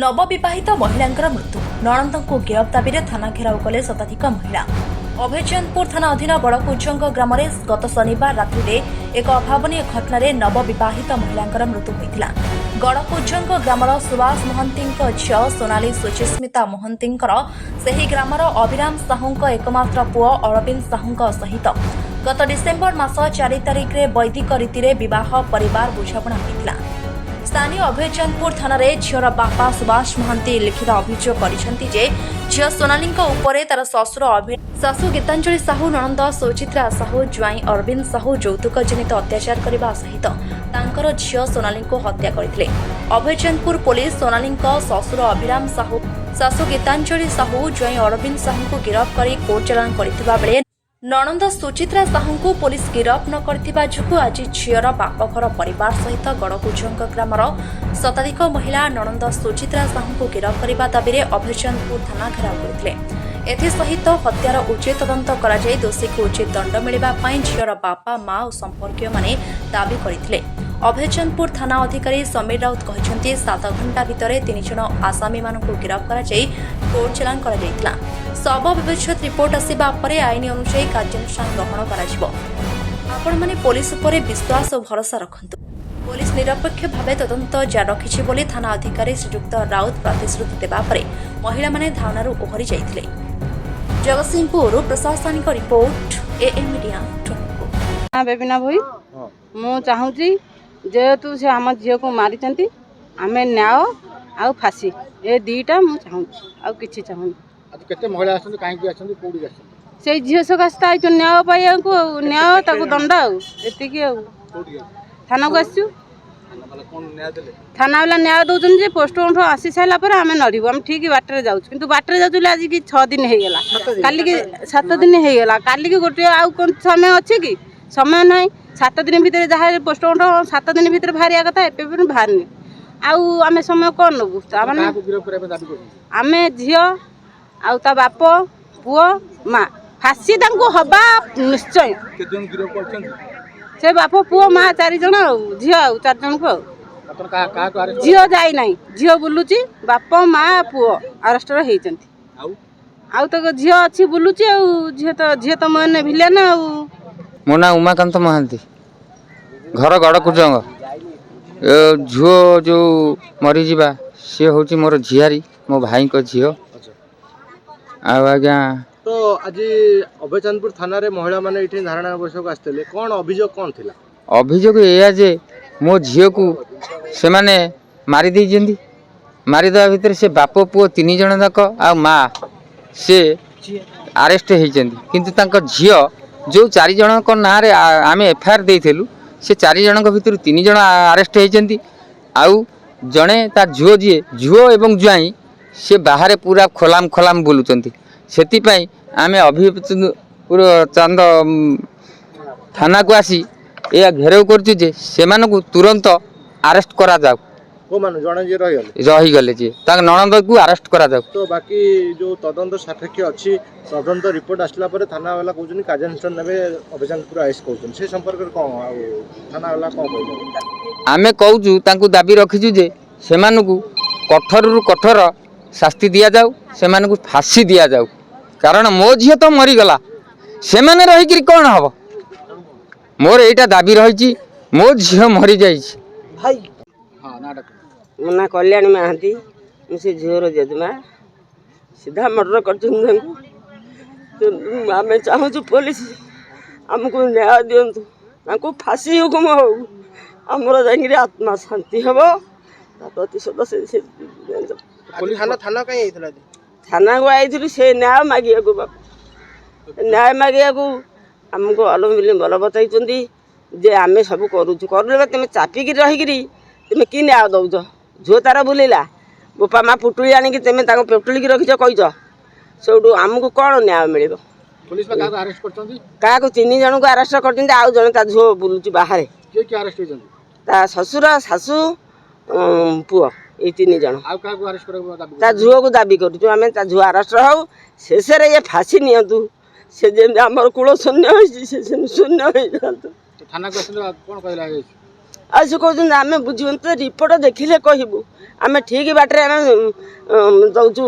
नवविवाहित महिलांकर मृत्यु नणंद को गिरफ दाबी थाना घेराव कले शताधिक महिला। अभयचंदपुर थाना अधीन बड़कुजंग ग्राम गत शनिवार रात्रि एक अभावनीय घटन नवविवाहित महिलांकर मृत्यु होता। गड़कुजंग ग्रामर सुभाष महंती झील सोनाली सुचिस्मिता महंती से ग्रामर अभिराम साहू एकमात्र पुओ अरविंद साहू सहित गत डिसेम्बर मास 4 तारिख में वैदिक रीति विवाह परिवार बुझाणा होता। स्थानीय अभयचंदपुर थाना झीर बापा सुभाष महंती लिखित अभियोग करते झील सोनाली तार शाशु गीतांजलि साहू नणंद सुचित्रा साहू ज्वाई अरविंद साहू यौतुक जनित अत्याचार करने सहित तांकर झील सोनाली को हत्या करथिले। अभयचंदपुर पुलिस सोनाली शशुर अभिराम साहू शाशु गीतांजलि साहू ज्वाई अरविंद साहू को गिरफ्त कर कोर्ट चालाण करथिबा बेले नणंद सुचित्रा साहू को पुलिस गिरफ्त न करथिबा जुगु आज झीर बापघर परिवार सहित गड़कुजंग ग्रामर शताधिक महिला नणंद सुचित्रा साहू को गिरफ्त करने दाबी अभयचंदपुर थाना घेराव करथिले। एसहित हत्यार उचित तदंत कराई दोषी को उचित दंड मिलने झीर बापा माँ और संपर्क माने दाबी करथिले। अभयचंदपुर थाना अधिकारी समीर राउत कहते 7 घंटा भितर 3 जन आसामी मानक गिरफ्त कराई कोर्ट चालाण करा। शव व्यवच्छेद रिपोर्ट आसिबा परे आईन अनुसार कार्यानुष्ठान ग्रहण करा। आपण माने पुलिस उपरे विश्वास और भरोसा रखंतु। पुलिस निरपेक्ष भावे तदंत जारी रखिछि बोली थाना अधिकारी श्रीयुक्त राउत प्रतिश्रुति देबा परे महिला माने धावनारू ओहरी जाइथिले। जगतसिंहपुर प्रशासनिक रिपोर्ट एएम मीडिया 24। बेबिना भाई मु चाहूची जेहेतु से आम झील को मारी आम न्याय आ फांसी ए दीटा मु चाहूची आ किछि चाहूनी। केते महिला आछन काहे आछन कोडी आछन से झील सकास्ता आइ न्याय पाइया को न्याय ताको दंड आ एतिकी आ थाना को आसु थाना वाला न्याय दौन जे पोस्टमार्टम आसी सारा पर आम नड़ू आम ठीक बाटर जाऊँ कितु बाटर जाऊँ आज कि 6 दिन होगा काली की 7 दिन होगा काली की गोटे आउ कौन समय अच्छे कि समय ना 7 दिन भितर जहाँ पोस्टमार्टम 7 दिन भितर बाहर कथा एवं बाहरनी आउ आम समय कौन नबू आम झील आ बाप पुओ माँ फाँसी हवा निश्चय से बाप पुओ माँ 4 जन झील 4 जन को झील जाई ना झील बुलूची बाप माँ पुओ अरेस्ट आउ तो झील अच्छी बुलूची झील तो मैंने भिलेन आ मो ना उमाकांत महांती घर गड़कुजंग झुओ जो मरीजा सी हूँ मोर झीआरी मो भाई को झील आज्ञा। तो आज अभयचंदपुर थाना रे महिला माने इठी धारणा बसक आस्ते कौन अभियोग कौन थिला? अभियोग एया जे मो झील को से माने मारी देइजेंदी मारिदेवा भितर से बाप पुओ 3 जन जाक आ माँ से अरेस्ट होइजेंदी किंतु तांको झील जो 4 जन को ना रे आमे एफआईआर देइथेलु से 4 जन भितर 3 जन अरेस्ट होइजेंदी आउ जणे ता झुओ जी झुओ एवं ज्वाई से बाहर पूरा खोलाम खोलाम बुलुचंती सेति पई आमे अभिपुर चांद थाना को आसी या घेराव करछु जे सेमान को तुरंत अरेस्ट करा जाऊ को माने जणे जे रही गले जे ता नणंद को अरेस्ट करा जाऊ। तो बाकी जो तदंत सापेक्ष अछि तदंत रिपोर्ट आसला पर थाना वाला कहउछन कार्यानुष्ठान नेबे अभयचंदपुर आइस कहउछन से संपर्क कोन आ थाना वाला कोन कहउछन आमे कहउछु तांकु दाबी रखिछु जे सेमान को कठोर कठोर शास्ति दिया जाऊ सेमान को फांसी दिया जाऊ कारण मो झील तो मरी गला से माने रही कि कौन हम मोर एटा दाबी रही मो झील मरी जाई भाई। हां नाटक मो ना कल्याणी महांती से झील जेजमा सीधा मर्डर कर आम चाहूँ पुलिस आमको न्याय दिंतु फांसी हुकुम हो आमर जा आत्मा शांति हम प्रतिशोध से थाना थाना कहीं आइथला थाना को आई से न्याय मागिया को बाप न्याय मागिया को आमको अलमिल बल बताई जे आम सब करुचु कर तुम चापिकी रहीकि तुम कि न्याय दौच झुओ तार बुलेला बोपा माँ पुटुली आणिक तुम पेटुलिक रखीच कहीच से आमको कौन न्याय मिल पुलिस में काको अरेस्ट करछंती क्या 3 जन को अरेस्ट कर आउ जन ता झुओ बुलुची बाहर के अरेस्ट होइछंती ता ससुर सासू पुओ ये 3 जन आ काको अरेस्ट करबो दाबी ता झुओ को दाबी करूँ आम ता झुओ अरेस्ट हो शेष ये फांसी नियंतु से जेम आमर कूल शून्य शून्य हो थाना को आसले कोन कहला ଆଉ ସେ କହୁଛନ୍ତି ଆମେ ବୁଝିବୁନି ତ ରିପୋର୍ଟ ଦେଖିଲେ କହିବୁ ଆମେ ଠିକ୍ ବାଟରେ ଆମେ ଦେଉଛୁ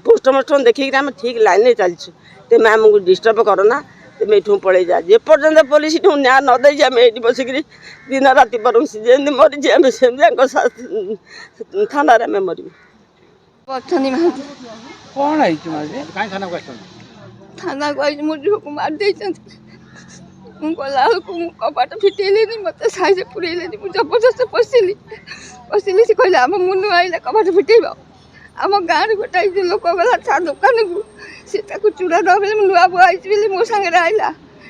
ପୋଷ୍ଟମର୍ଟମ ଦେଖିକିରି ଆମେ ଠିକ୍ ଲାଇନ୍ରେ ଚାଲିଛୁ ତେମେ ଆମକୁ ଡିଷ୍ଟର୍ବ କରନା ତେମେ ଏଠୁ ପଳେଇ ଯା ଯେପର୍ଯ୍ୟନ୍ତ ପୋଲିସ ଏଠୁ ନ୍ୟାୟ ନ ଦେଇଛି ଆମେ ଏଇଠି ବସିକିରି ଦିନ ରାତି ପରମସି ଯେମିତି ମରିଛି ଆମେ ସେମିତି ଥାନାରେ ଆମେ ମରିବୁ। ଅଛନ୍ତି ମହାନ୍ତି କ'ଣ ହେଇଛି ମାଝି କାହିଁ ଥାନାକୁ ଆସିଛନ୍ତି? ଥାନାକୁ ଆଇଛି ମୋ ଝିଅକୁ ମାରି ଦେଇଛନ୍ତି। ମୁଁ ଗଲାବେଳକୁ ମୁଁ କବାଟ ଫିଟେଇଲିନି ମୋତେ ସାଇଜରେ ପୁରେଇଲେନି ମୁଁ ଜବରଦସ୍ତ ପଶିଲି ସେ କହିଲେ ଆମ ମୁନୁ ଆଇଲେ କବାଟ ଫିଟେଇବ। ଆମ ଗାଁରେ ଗୋଟାଏ ଲୋକ ଗଲା ତା ଦୋକାନକୁ ସେ ତାକୁ ଚୂଡ଼ା ଦେବେ ମୁଁ ନୂଆ ବୁଆ ଆଇଛି ବୋଲି ମୋ ସାଙ୍ଗରେ ଆଇଲା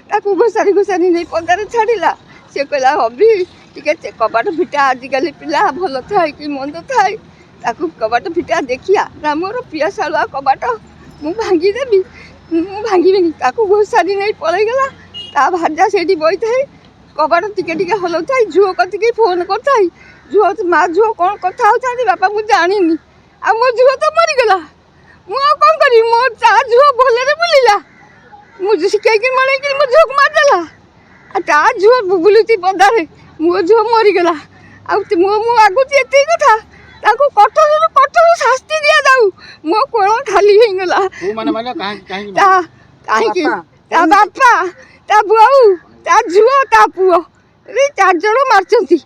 ତାକୁ ଘୋଷାରି ନେଇ ପଦାରେ ଛାଡ଼ିଲା। ସେ କହିଲା ହବି ଟିକେ କବାଟ ଫିଟା ଆଜିକାଲି ପିଲା ଭଲ ଥାଏ କି ମନ୍ଦ ଥାଏ ତାକୁ କବାଟ ଫିଟା ଦେଖିଆ ନା ମୋର ପିଆଶାଳୁଆ କବାଟ ମୁଁ ଭାଙ୍ଗିଦେବି ମୁଁ ଭାଙ୍ଗିବିନି ତାକୁ ଘୋଷାରି ନେଇ ପଳେଇଗଲା। ତା ଭାଜା ସେଇଠି ବଇଥାଏ କବାଟ ଟିକେ ଟିକେ ହଲଉଥାଏ ଝୁଅ କତିକି ଫୋନ୍ କରୁଥାଏ ଝୁଅ ମା ଝୁଅ କ'ଣ କଥା ହେଉଛନ୍ତି ବାପା ମୁଁ ଜାଣିନି ଆଉ ମୋ ଝୁଅ ତ ମରିଗଲା ମୁଁ ଆଉ କ'ଣ କରିବି ମୋ ତା ଝୁଅ ଭଲରେ ବୁଲିଲା ମୁଁ ଶିଖେଇକି ମଣେଇକିରି ମୋ ଝୁଅକୁ ମାରିଦେଲା ଆଉ ତା ଝୁଅ ବୁଲୁଛି ପଦାରେ ମୋ ଝୁଅ ମରିଗଲା ଆଉ ମୁଁ ଆଗୁଛି ଏତିକି କଥା ତାକୁ କଠୋରରୁ କଠୋର ଶାସ୍ତି ଦିଆଯାଉ ମୋ କୋଳ ଖାଲି ହେଇଗଲା। କାହିଁକି ତା ବାପା ତା ବୋଉ ତା ଝୁଅ ତା ପୁଅ ଏ 4 ଜଣ ମାରିଛନ୍ତି।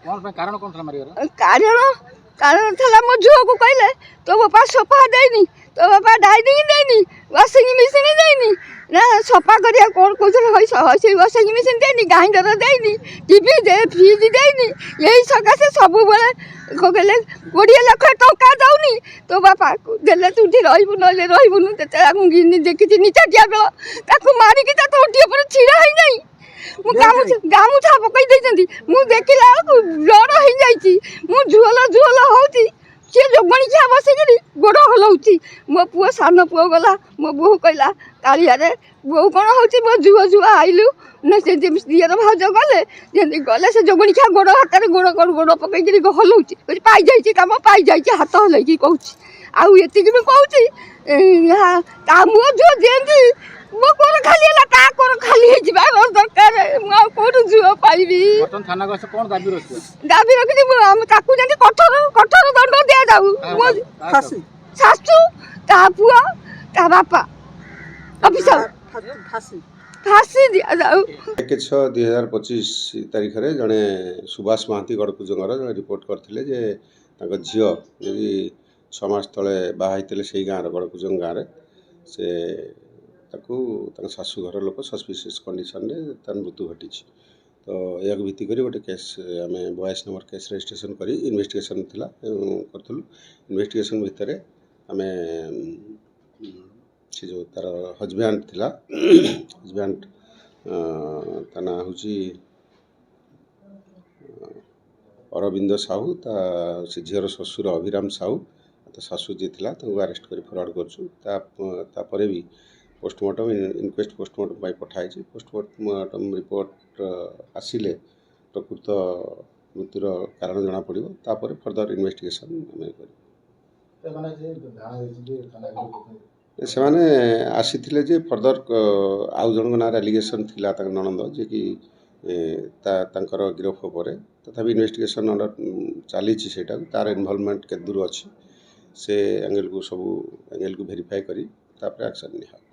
କାରଣ ଥିଲା ମୋ ଝୁଅକୁ କହିଲେ ତୋ ବାପା ସଫା ଦେଇନି ତୋ ବାପା ଡାଇନିଂ ଦେଇନି ୱାସିଂ ମେସିନ୍ ଦେଇନି ନା ସଫା କରିବା କ'ଣ କହୁଥିଲେ ସେଇ ୱାସିଂ ମେସିନ୍ ଦେଇନି ଗ୍ରାଇଣ୍ଡର ଦେଇନି ଟିଭି ଫ୍ରିଜ୍ ଦେଇନି ଏଇ ସକାଶେ ସବୁବେଳେ କହିଲେ 20 ଲକ୍ଷ ଟଙ୍କା ଦଉନି ତୋ ବାପା ଦେଲେ ତୁ ଏଠି ରହିବୁ ନହେଲେ ରହିବୁନୁ ଯେତେବେଳେ ଦେଖିଛି ନିଚାଟିଆ ବେଳ ତାକୁ ମାରିକି ତା ତୋଟି ଉପରେ ଛିଡ଼ା ହେଇଯାଇ ମୁଁ ଗାମୁଛା ପକାଇ ଦେଇଛନ୍ତି ମୁଁ ଦେଖିଲା ବେଳକୁ ବ୍ଲଡ଼ ହେଇଯାଇଛି ମୁଁ ଝୁଅଲ ହେଉଛି ସିଏ ଯୋଗଣିଖିଆ ବସିକିରି ଗୋଡ଼ ହଲଉଛି ମୋ ପୁଅ ସାନ ପୁଅ ଗଲା ମୋ ବୋହୂ କହିଲା କାଳିଆରେ ବୋଉ କ'ଣ ହେଉଛି ମୋ ଝୁଅ ଆଇଲୁ ନା ସେ ଦିଅର ଭାଉଜ ଗଲେ ଯେମିତି ଗଲେ ସେ ଯୋଗଣିଖିଆ ଗୋଡ଼ ହାତରେ ଗୋଡ଼ ପକେଇକିରି ହଲଉଛି ପାଇଯାଇଛି କାମ ପାଇଯାଇଛି ହାତ ହଲେଇକି କହୁଛି ଆଉ ଏତିକି ବି କହୁଛି ତା ମୋ ଝୁଅ ଯେମିତି ମୋ କୋର ଖାଲି ହେଲା ତା କୋର ଖାଲି ହେଇଯିବା ଦରକାର ମୁଁ ଆଉ କୋଉଠୁ ଝୁଅ ପାଇବି। ଦାବି ରଖିଛି ତାକୁ ଯେମିତି କଠୋର ଦଣ୍ଡ ଦିଆଯାଉ ଶାଶୁ ତା ପୁଅ ତା ବାପା ଅଫିସର ଫାଶୀ ଦିଆଯାଉ। 1/6/2025 ତାରିଖରେ ଜଣେ ସୁବାସ ମହାନ୍ତି ଗଡ଼କୁଜଙ୍ଗର ଜଣେ ରିପୋର୍ଟ କରିଥିଲେ ଯେ ତାଙ୍କ ଝିଅ ଯଦି 6 ମାସ ତଳେ ବାହା ହେଇଥିଲେ ସେଇ ଗାଁର ଗଡ଼କୁଜଙ୍ଗ ଗାଁରେ ସେ ତାକୁ ତାଙ୍କ ଶାଶୁଘର ଲୋକ ସସ୍ପିସିୟସ୍ କଣ୍ଡିସନରେ ତାର ମୃତ୍ୟୁ ଘଟିଛି। ତ ଏହାକୁ ଭିତ୍ତି କରି ଗୋଟେ କେସ୍ ଆମେ 42 ନମ୍ବର କେସ୍ ରେଜିଷ୍ଟ୍ରେସନ୍ କରି ଇନଭେଷ୍ଟିଗେସନ୍ ଥିଲା କରିଥିଲୁ। ଇନଭେଷ୍ଟିଗେସନ୍ ଭିତରେ ଆମେ ସେ ଯେଉଁ ତାର ହଜବ୍ୟାଣ୍ଡ ଥିଲା ହଜବ୍ୟାଣ୍ଡ ତା ନାଁ ହେଉଛି ଅରବିନ୍ଦ ସାହୁ ସେ ଝିଅର ଶ୍ୱଶୁର ଅଭିରାମ ସାହୁ ତା ଶାଶୁ ଯିଏ ଥିଲା ତାଙ୍କୁ ଆରେଷ୍ଟ କରି ଫରୱାର୍ଡ଼ କରୁଛୁ। ତାପରେ ବି ପୋଷ୍ଟମର୍ଟମ୍ ଇନକ୍ୱେଷ୍ଟ ପୋଷ୍ଟମର୍ଟମ୍ ପାଇଁ ପଠାହେଇଛି। ପୋଷ୍ଟମର୍ଟମ୍ ରିପୋର୍ଟ ଆସିଲେ ପ୍ରକୃତ ମୃତ୍ୟୁର କାରଣ ଜଣାପଡ଼ିବ ତାପରେ ଫର୍ଦର ଇନଭେଷ୍ଟିଗେସନ୍ ଆମେ କରିବୁ। ସେମାନେ ଆସିଥିଲେ ଯେ ଫର୍ଦର ଆଉ ଜଣଙ୍କ ନାଁରେ ଆଲିଗେସନ୍ ଥିଲା ତାଙ୍କ ନଣନ୍ଦ ଯିଏକି ତାଙ୍କର ଗିରଫ ପରେ ତଥାପି ଇନଭେଷ୍ଟିଗେସନ୍ ଚାଲିଛି ସେଇଟାକୁ ତାର ଇନଭଲଭମେଣ୍ଟ କେତେ ଦୂର ଅଛି ସେ ଆଙ୍ଗେଲକୁ ସବୁ ଆଙ୍ଗେଲକୁ ଭେରିଫାଏ କରି ତାପରେ ଆକ୍ସନ୍ ନିଆ ହେବ।